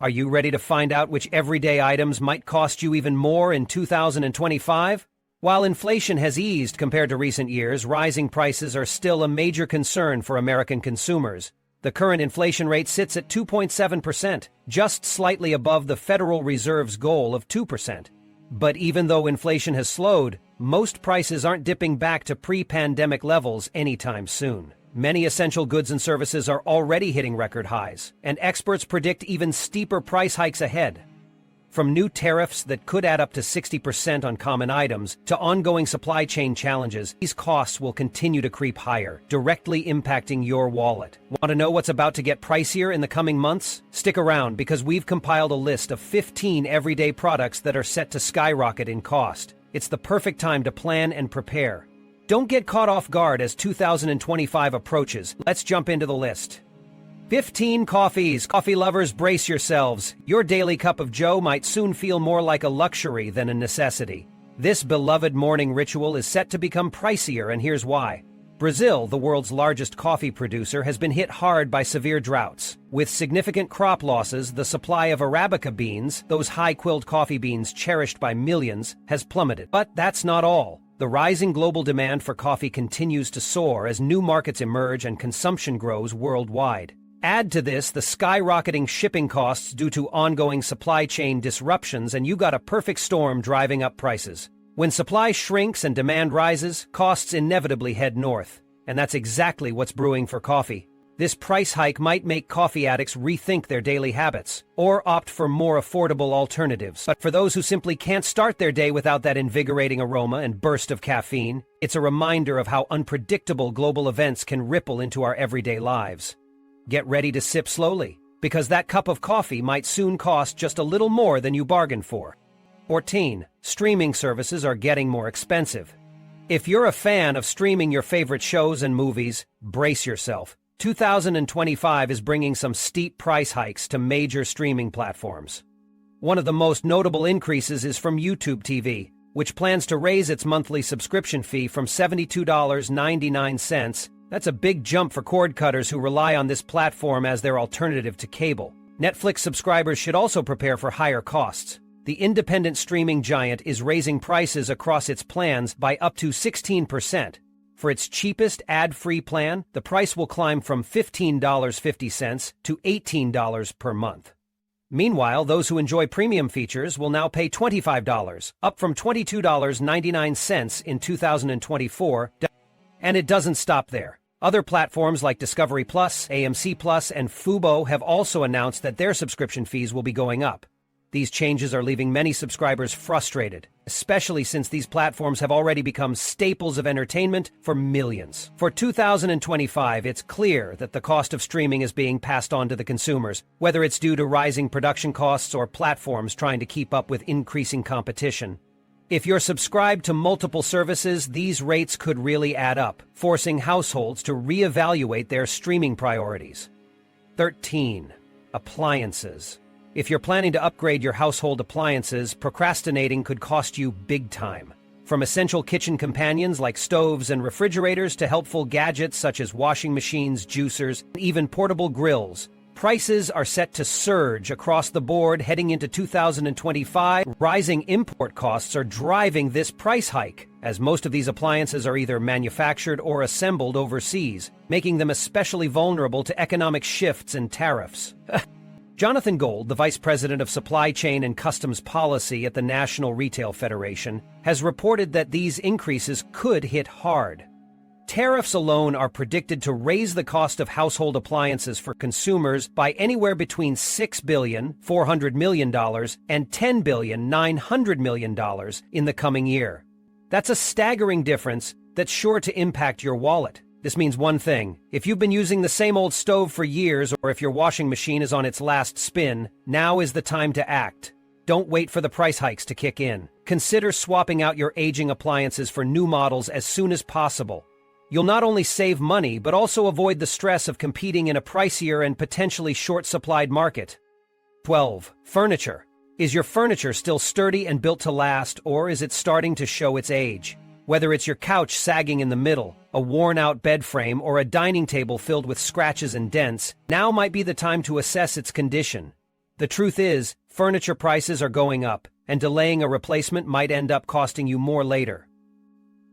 Are you ready to find out which everyday items might cost you even more in 2025? While inflation has eased compared to recent years, rising prices are still a major concern for American consumers. The current inflation rate sits at 2.7%, just slightly above the Federal Reserve's goal of 2%. But even though inflation has slowed, most prices aren't dipping back to pre-pandemic levels anytime soon. Many essential goods and services are already hitting record highs, and experts predict even steeper price hikes ahead. From new tariffs that could add up to 60% on common items to ongoing supply chain challenges, these costs will continue to creep higher, directly impacting your wallet. Want to know what's about to get pricier in the coming months? Stick around because we've compiled a list of 15 everyday products that are set to skyrocket in cost. It's the perfect time to plan and prepare. Don't get caught off guard as 2025 approaches. Let's jump into the list. 15 coffees. Coffee lovers, brace yourselves. Your daily cup of joe might soon feel more like a luxury than a necessity. This beloved morning ritual is set to become pricier, and here's why. Brazil, the world's largest coffee producer, has been hit hard by severe droughts. With significant crop losses, the supply of Arabica beans, those high-quilled coffee beans cherished by millions, has plummeted. But that's not all. The rising global demand for coffee continues to soar as new markets emerge and consumption grows worldwide. Add to this the skyrocketing shipping costs due to ongoing supply chain disruptions, and you got a perfect storm driving up prices. When supply shrinks and demand rises, costs inevitably head north. And that's exactly what's brewing for coffee. This price hike might make coffee addicts rethink their daily habits, or opt for more affordable alternatives. But for those who simply can't start their day without that invigorating aroma and burst of caffeine, it's a reminder of how unpredictable global events can ripple into our everyday lives. Get ready to sip slowly, because that cup of coffee might soon cost just a little more than you bargained for. 14. Streaming services are getting more expensive. If you're a fan of streaming your favorite shows and movies, brace yourself. 2025 is bringing some steep price hikes to major streaming platforms. One of the most notable increases is from YouTube TV, which plans to raise its monthly subscription fee from $72.99. That's a big jump for cord cutters who rely on this platform as their alternative to cable. Netflix subscribers should also prepare for higher costs. The independent streaming giant is raising prices across its plans by up to 16%. For its cheapest ad-free plan, the price will climb from $15.50 to $18 per month. Meanwhile, those who enjoy premium features will now pay $25, up from $22.99 in 2024. And it doesn't stop there. Other platforms like Discovery Plus, AMC Plus, and Fubo have also announced that their subscription fees will be going up. These changes are leaving many subscribers frustrated, especially since these platforms have already become staples of entertainment for millions. For 2025, it's clear that the cost of streaming is being passed on to the consumers, whether it's due to rising production costs or platforms trying to keep up with increasing competition. If you're subscribed to multiple services, these rates could really add up, forcing households to reevaluate their streaming priorities. 13. Appliances. If you're planning to upgrade your household appliances, procrastinating could cost you big time. From essential kitchen companions like stoves and refrigerators to helpful gadgets such as washing machines, juicers, and even portable grills, prices are set to surge across the board heading into 2025. Rising import costs are driving this price hike, as most of these appliances are either manufactured or assembled overseas, making them especially vulnerable to economic shifts and tariffs. Jonathan Gold, the Vice President of Supply Chain and Customs Policy at the National Retail Federation, has reported that these increases could hit hard. Tariffs alone are predicted to raise the cost of household appliances for consumers by anywhere between $6 billion, $400 million, and $10 billion, $900 million in the coming year. That's a staggering difference that's sure to impact your wallet. This means one thing: if you've been using the same old stove for years, or if your washing machine is on its last spin, now is the time to act. Don't wait for the price hikes to kick in. Consider swapping out your aging appliances for new models as soon as possible. You'll not only save money, but also avoid the stress of competing in a pricier and potentially short-supplied market. 12. Furniture. Is your furniture still sturdy and built to last, or is it starting to show its age? Whether it's your couch sagging in the middle, a worn-out bed frame, or a dining table filled with scratches and dents, now might be the time to assess its condition. The truth is, furniture prices are going up, and delaying a replacement might end up costing you more later.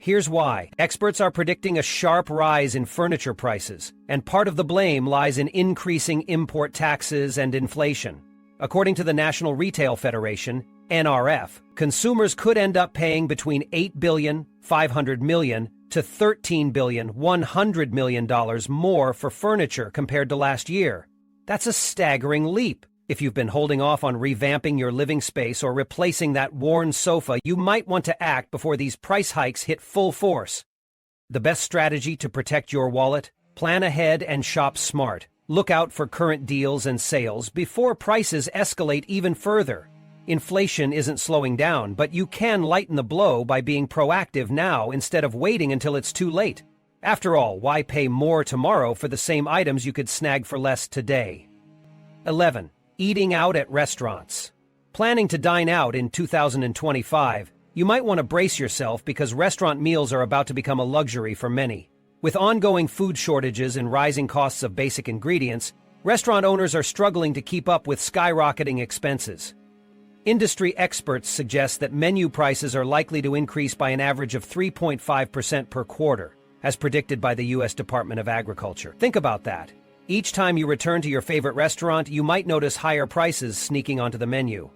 Here's why. Experts are predicting a sharp rise in furniture prices, and part of the blame lies in increasing import taxes and inflation. According to the National Retail Federation, NRF, consumers could end up paying between $8.5 billion to $13.1 billion more for furniture compared to last year. That's a staggering leap. If you've been holding off on revamping your living space or replacing that worn sofa, you might want to act before these price hikes hit full force. The best strategy to protect your wallet? Plan ahead and shop smart. Look out for current deals and sales before prices escalate even further. Inflation isn't slowing down, but you can lighten the blow by being proactive now instead of waiting until it's too late. After all, why pay more tomorrow for the same items you could snag for less today? 11. Eating out at restaurants. Planning to dine out in 2025, you might want to brace yourself because restaurant meals are about to become a luxury for many. With ongoing food shortages and rising costs of basic ingredients, restaurant owners are struggling to keep up with skyrocketing expenses. Industry experts suggest that menu prices are likely to increase by an average of 3.5% per quarter, as predicted by the U.S. Department of Agriculture. Think about that. Each time you return to your favorite restaurant, you might notice higher prices sneaking onto the menu.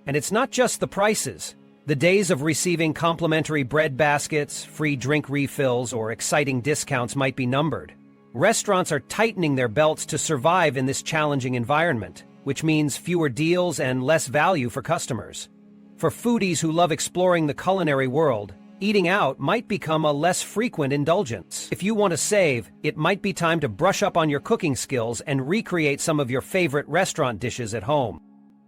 And it's not just the prices. The days of receiving complimentary bread baskets, free drink refills, or exciting discounts might be numbered. Restaurants are tightening their belts to survive in this challenging environment, which means fewer deals and less value for customers. For foodies who love exploring the culinary world, eating out might become a less frequent indulgence. If you want to save, it might be time to brush up on your cooking skills and recreate some of your favorite restaurant dishes at home.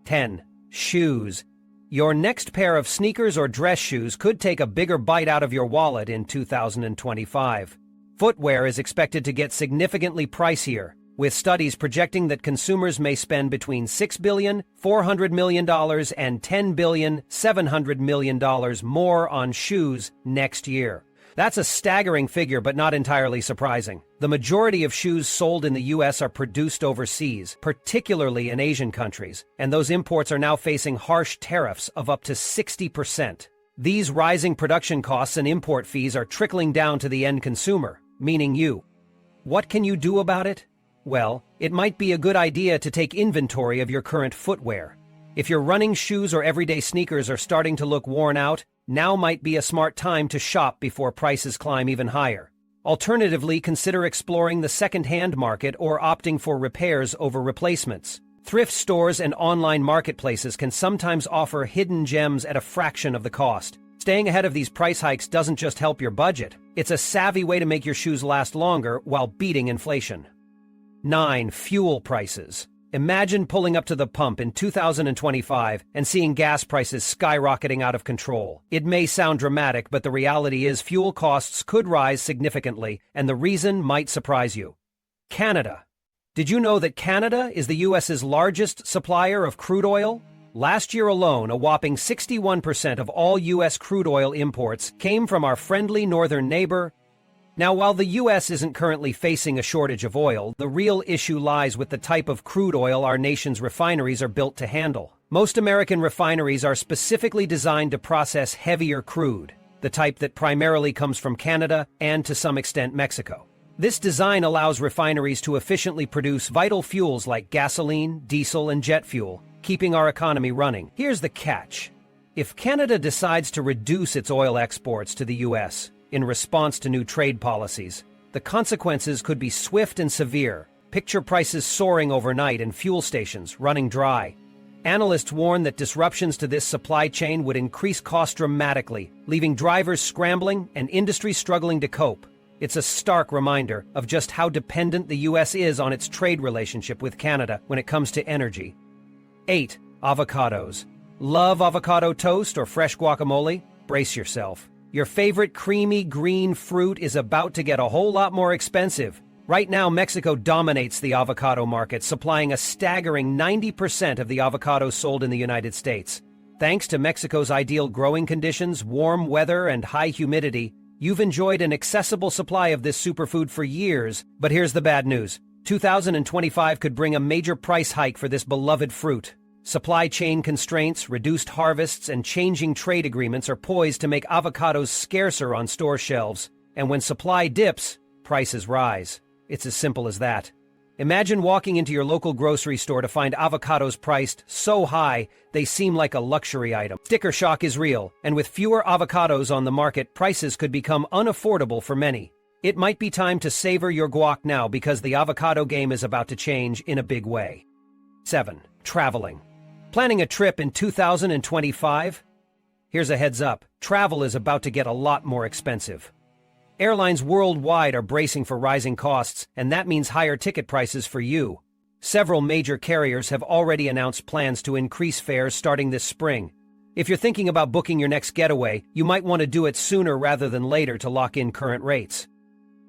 10. Shoes. Your next pair of sneakers or dress shoes could take a bigger bite out of your wallet in 2025. Footwear is expected to get significantly pricier, with studies projecting that consumers may spend between $6.4 billion and $10.7 billion more on shoes next year. That's a staggering figure, but not entirely surprising. The majority of shoes sold in the U.S. are produced overseas, particularly in Asian countries, and those imports are now facing harsh tariffs of up to 60%. These rising production costs and import fees are trickling down to the end consumer, meaning you. What can you do about it? Well, it might be a good idea to take inventory of your current footwear. If your running shoes or everyday sneakers are starting to look worn out, now might be a smart time to shop before prices climb even higher. Alternatively, consider exploring the second-hand market or opting for repairs over replacements. Thrift stores and online marketplaces can sometimes offer hidden gems at a fraction of the cost. Staying ahead of these price hikes doesn't just help your budget. It's a savvy way to make your shoes last longer while beating inflation. 9. Fuel prices. Imagine pulling up to the pump in 2025 and seeing gas prices skyrocketing out of control. It may sound dramatic, but the reality is fuel costs could rise significantly, and the reason might surprise you. Canada. Did you know that Canada is the U.S.'s largest supplier of crude oil? Last year alone, a whopping 61% of all U.S. crude oil imports came from our friendly northern neighbor. Now, while the U.S. isn't currently facing a shortage of oil, the real issue lies with the type of crude oil our nation's refineries are built to handle. Most American refineries are specifically designed to process heavier crude, the type that primarily comes from Canada and, to some extent, Mexico. This design allows refineries to efficiently produce vital fuels like gasoline, diesel, and jet fuel, keeping our economy running. Here's the catch. If Canada decides to reduce its oil exports to the U.S., in response to new trade policies, the consequences could be swift and severe. Picture prices soaring overnight and fuel stations running dry. Analysts warn that disruptions to this supply chain would increase costs dramatically, leaving drivers scrambling and industries struggling to cope. It's a stark reminder of just how dependent the U.S. is on its trade relationship with Canada when it comes to energy. 8. Avocados. Love avocado toast or fresh guacamole? Brace yourself. Your favorite creamy green fruit is about to get a whole lot more expensive. Right now, Mexico dominates the avocado market, supplying a staggering 90% of the avocados sold in the United States. Thanks to Mexico's ideal growing conditions, warm weather, and high humidity, you've enjoyed an accessible supply of this superfood for years. But here's the bad news. 2025 could bring a major price hike for this beloved fruit. Supply chain constraints, reduced harvests, and changing trade agreements are poised to make avocados scarcer on store shelves. And when supply dips, prices rise. It's as simple as that. Imagine walking into your local grocery store to find avocados priced so high they seem like a luxury item. Sticker shock is real, and with fewer avocados on the market, prices could become unaffordable for many. It might be time to savor your guac now because the avocado game is about to change in a big way. 7. Traveling. Planning a trip in 2025? Here's a heads up. Travel is about to get a lot more expensive. Airlines worldwide are bracing for rising costs, and that means higher ticket prices for you. Several major carriers have already announced plans to increase fares starting this spring. If you're thinking about booking your next getaway, you might want to do it sooner rather than later to lock in current rates.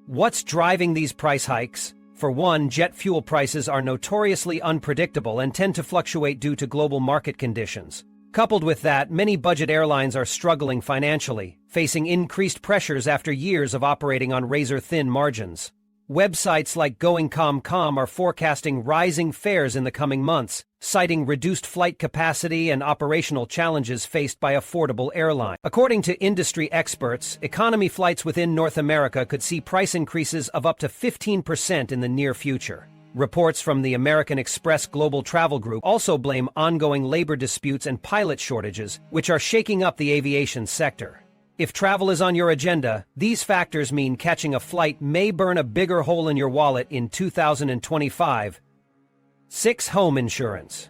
What's driving these price hikes? For one, jet fuel prices are notoriously unpredictable and tend to fluctuate due to global market conditions. Coupled with that, many budget airlines are struggling financially, facing increased pressures after years of operating on razor-thin margins. Websites like Going.com are forecasting rising fares in the coming months, citing reduced flight capacity and operational challenges faced by affordable airlines. According to industry experts, economy flights within North America could see price increases of up to 15% in the near future. Reports from the American Express Global Travel Group also blame ongoing labor disputes and pilot shortages, which are shaking up the aviation sector. If travel is on your agenda, these factors mean catching a flight may burn a bigger hole in your wallet in 2025. 6. Home insurance.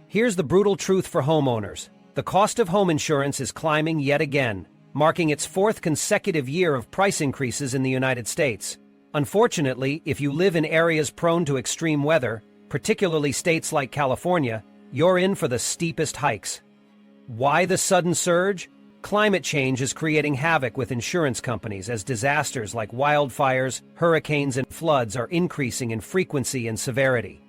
Here's the brutal truth for homeowners. The cost of home insurance is climbing yet again, marking its fourth consecutive year of price increases in the United States. Unfortunately, if you live in areas prone to extreme weather, particularly states like California, you're in for the steepest hikes. Why the sudden surge? Climate change is creating havoc with insurance companies as disasters like wildfires, hurricanes, and floods are increasing in frequency and severity.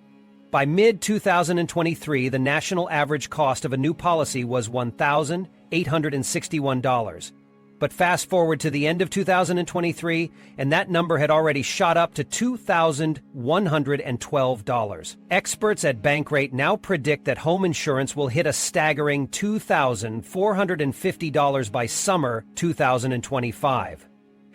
By mid-2023, the national average cost of a new policy was $1,861. But fast forward to the end of 2023, and that number had already shot up to $2,112. Experts at Bankrate now predict that home insurance will hit a staggering $2,450 by summer 2025.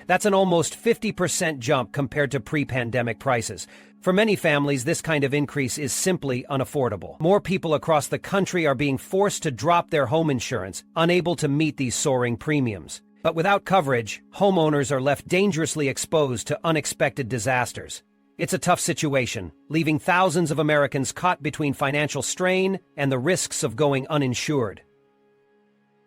That's an almost 50% jump compared to pre-pandemic prices. For many families, this kind of increase is simply unaffordable. More people across the country are being forced to drop their home insurance, unable to meet these soaring premiums. But without coverage, homeowners are left dangerously exposed to unexpected disasters. It's a tough situation, leaving thousands of Americans caught between financial strain and the risks of going uninsured.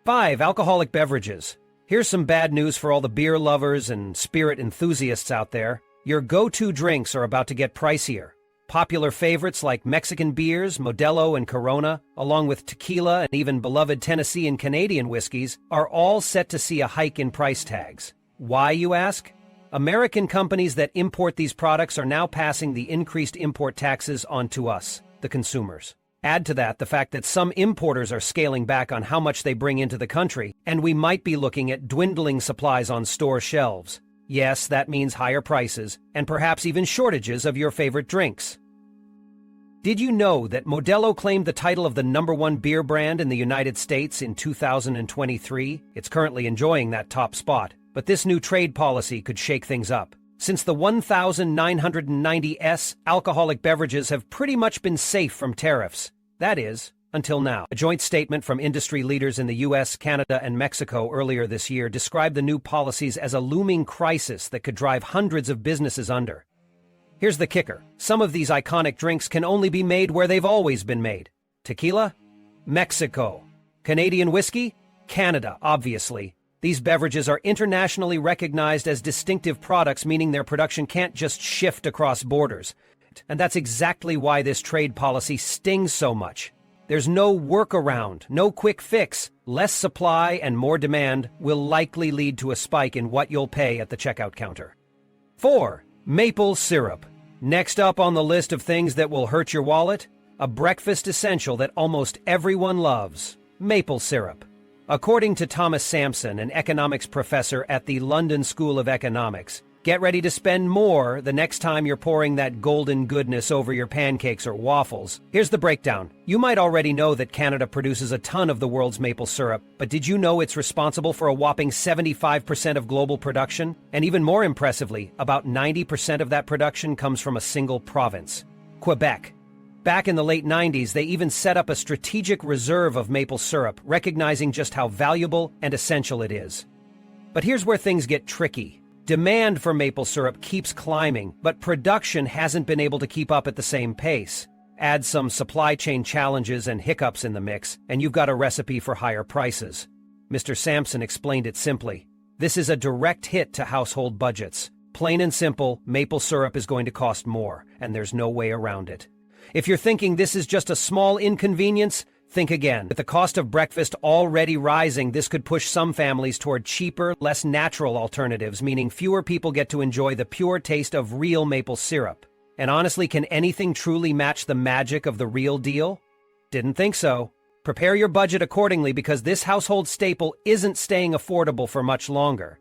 5. Alcoholic beverages. Here's some bad news for all the beer lovers and spirit enthusiasts out there. Your go-to drinks are about to get pricier. Popular favorites like Mexican beers, Modelo, and Corona, along with tequila and even beloved Tennessee and Canadian whiskeys, are all set to see a hike in price tags. Why, you ask? American companies that import these products are now passing the increased import taxes on to us, the consumers. Add to that the fact that some importers are scaling back on how much they bring into the country, and we might be looking at dwindling supplies on store shelves. Yes, that means higher prices, and perhaps even shortages of your favorite drinks. Did you know that Modelo claimed the title of the #1 beer brand in the United States in 2023? It's currently enjoying that top spot, but this new trade policy could shake things up. Since the 1990s, alcoholic beverages have pretty much been safe from tariffs. That is, until now. A joint statement from industry leaders in the U.S., Canada, and Mexico earlier this year described the new policies as a looming crisis that could drive hundreds of businesses under. Here's the kicker. Some of these iconic drinks can only be made where they've always been made. Tequila? Mexico. Canadian whiskey? Canada, obviously. These beverages are internationally recognized as distinctive products, meaning their production can't just shift across borders. And that's exactly why this trade policy stings so much. There's no workaround, no quick fix. Less supply and more demand will likely lead to a spike in what you'll pay at the checkout counter. 4. Maple syrup. Next up on the list of things that will hurt your wallet, a breakfast essential that almost everyone loves, maple syrup. According to Thomas Sampson, an economics professor at the London School of Economics, Get ready to spend more the next time you're pouring that golden goodness over your pancakes or waffles. Here's the breakdown. You might already know that Canada produces a ton of the world's maple syrup, but did you know it's responsible for a whopping 75% of global production? And even more impressively, about 90% of that production comes from a single province, Quebec. Back in the late 90s, they even set up a strategic reserve of maple syrup, recognizing just how valuable and essential it is. But here's where things get tricky. Demand for maple syrup keeps climbing, but production hasn't been able to keep up at the same pace. Add some supply chain challenges and hiccups in the mix, and you've got a recipe for higher prices. Mr. Sampson explained it simply. This is a direct hit to household budgets. Plain and simple, maple syrup is going to cost more, and there's no way around it. If you're thinking this is just a small inconvenience, think again. With the cost of breakfast already rising, this could push some families toward cheaper, less natural alternatives, meaning fewer people get to enjoy the pure taste of real maple syrup. And honestly, can anything truly match the magic of the real deal? Didn't think so. Prepare your budget accordingly because this household staple isn't staying affordable for much longer.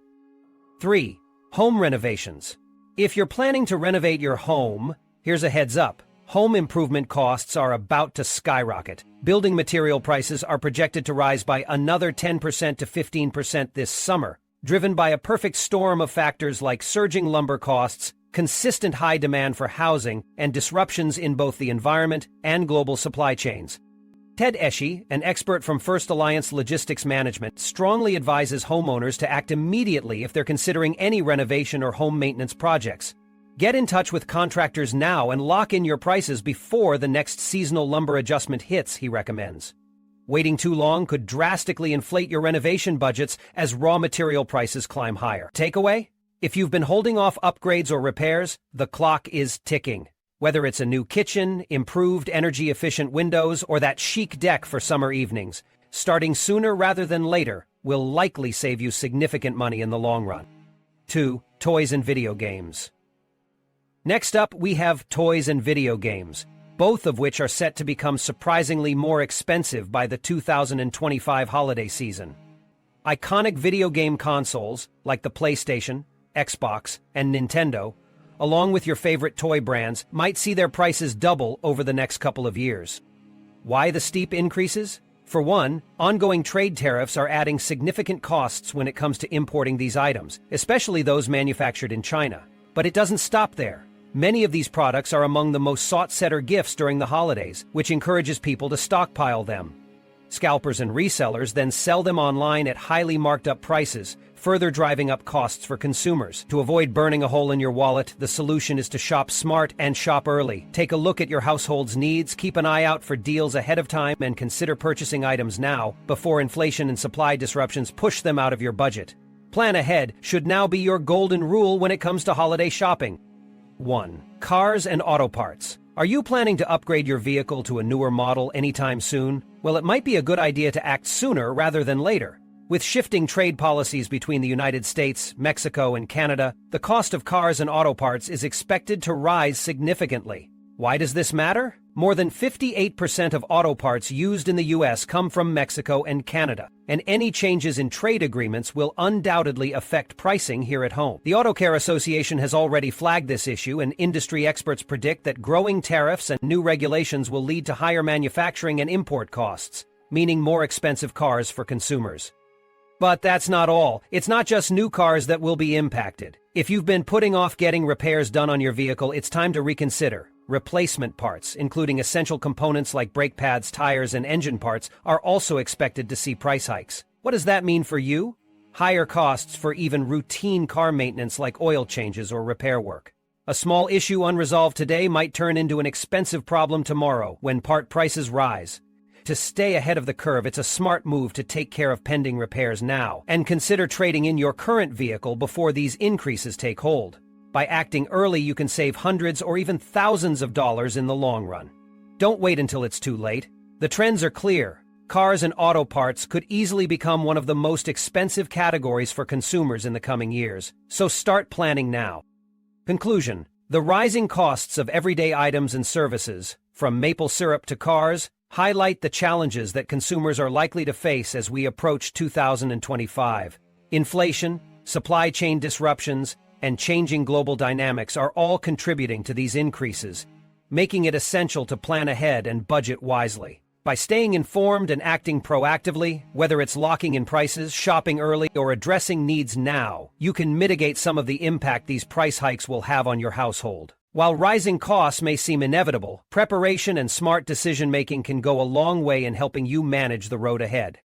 3. Home renovations. If you're planning to renovate your home, here's a heads up. Home improvement costs are about to skyrocket. Building material prices are projected to rise by another 10% to 15% this summer, driven by a perfect storm of factors like surging lumber costs, consistent high demand for housing, and disruptions in both the environment and global supply chains. Ted Eschi, an expert from First Alliance Logistics Management, strongly advises homeowners to act immediately if they're considering any renovation or home maintenance projects. Get in touch with contractors now and lock in your prices before the next seasonal lumber adjustment hits, he recommends. Waiting too long could drastically inflate your renovation budgets as raw material prices climb higher. Takeaway? If you've been holding off upgrades or repairs, the clock is ticking. Whether it's a new kitchen, improved energy-efficient windows, or that chic deck for summer evenings, starting sooner rather than later will likely save you significant money in the long run. 2. Toys and video games. Next up, we have toys and video games, both of which are set to become surprisingly more expensive by the 2025 holiday season. Iconic video game consoles, like the PlayStation, Xbox, and Nintendo, along with your favorite toy brands, might see their prices double over the next couple of years. Why the steep increases? For one, ongoing trade tariffs are adding significant costs when it comes to importing these items, especially those manufactured in China. But it doesn't stop there. Many of these products are among the most sought-after gifts during the holidays, which encourages people to stockpile them. Scalpers and resellers then sell them online at highly marked up prices, further driving up costs for consumers. To avoid burning a hole in your wallet, the solution is to shop smart and shop early. Take a look at your household's needs, keep an eye out for deals ahead of time, and consider purchasing items now before inflation and supply disruptions push them out of your budget. Plan ahead should now be your golden rule when it comes to holiday shopping. 1. Cars and auto parts. Are you planning to upgrade your vehicle to a newer model anytime soon? Well, it might be a good idea to act sooner rather than later. With shifting trade policies between the United States, Mexico, and Canada, the cost of cars and auto parts is expected to rise significantly. Why does this matter? More than 58% of auto parts used in the U.S. come from Mexico and Canada, and any changes in trade agreements will undoubtedly affect pricing here at home. The Auto Care Association has already flagged this issue, and industry experts predict that growing tariffs and new regulations will lead to higher manufacturing and import costs, meaning more expensive cars for consumers. But that's not all. It's not just new cars that will be impacted. If you've been putting off getting repairs done on your vehicle, it's time to reconsider. Replacement parts, including essential components like brake pads, tires, and engine parts, are also expected to see price hikes. What does that mean for you? Higher costs for even routine car maintenance like oil changes or repair work. A small issue unresolved today might turn into an expensive problem tomorrow when part prices rise. To stay ahead of the curve, it's a smart move to take care of pending repairs now and consider trading in your current vehicle before these increases take hold. By acting early, you can save hundreds or even thousands of dollars in the long run. Don't wait until it's too late. The trends are clear. Cars and auto parts could easily become one of the most expensive categories for consumers in the coming years, so start planning now. Conclusion: the rising costs of everyday items and services, from maple syrup to cars, highlight the challenges that consumers are likely to face as we approach 2025. Inflation, supply chain disruptions, and changing global dynamics are all contributing to these increases, making it essential to plan ahead and budget wisely. By staying informed and acting proactively, whether it's locking in prices, shopping early, or addressing needs now, you can mitigate some of the impact these price hikes will have on your household. While rising costs may seem inevitable, preparation and smart decision-making can go a long way in helping you manage the road ahead.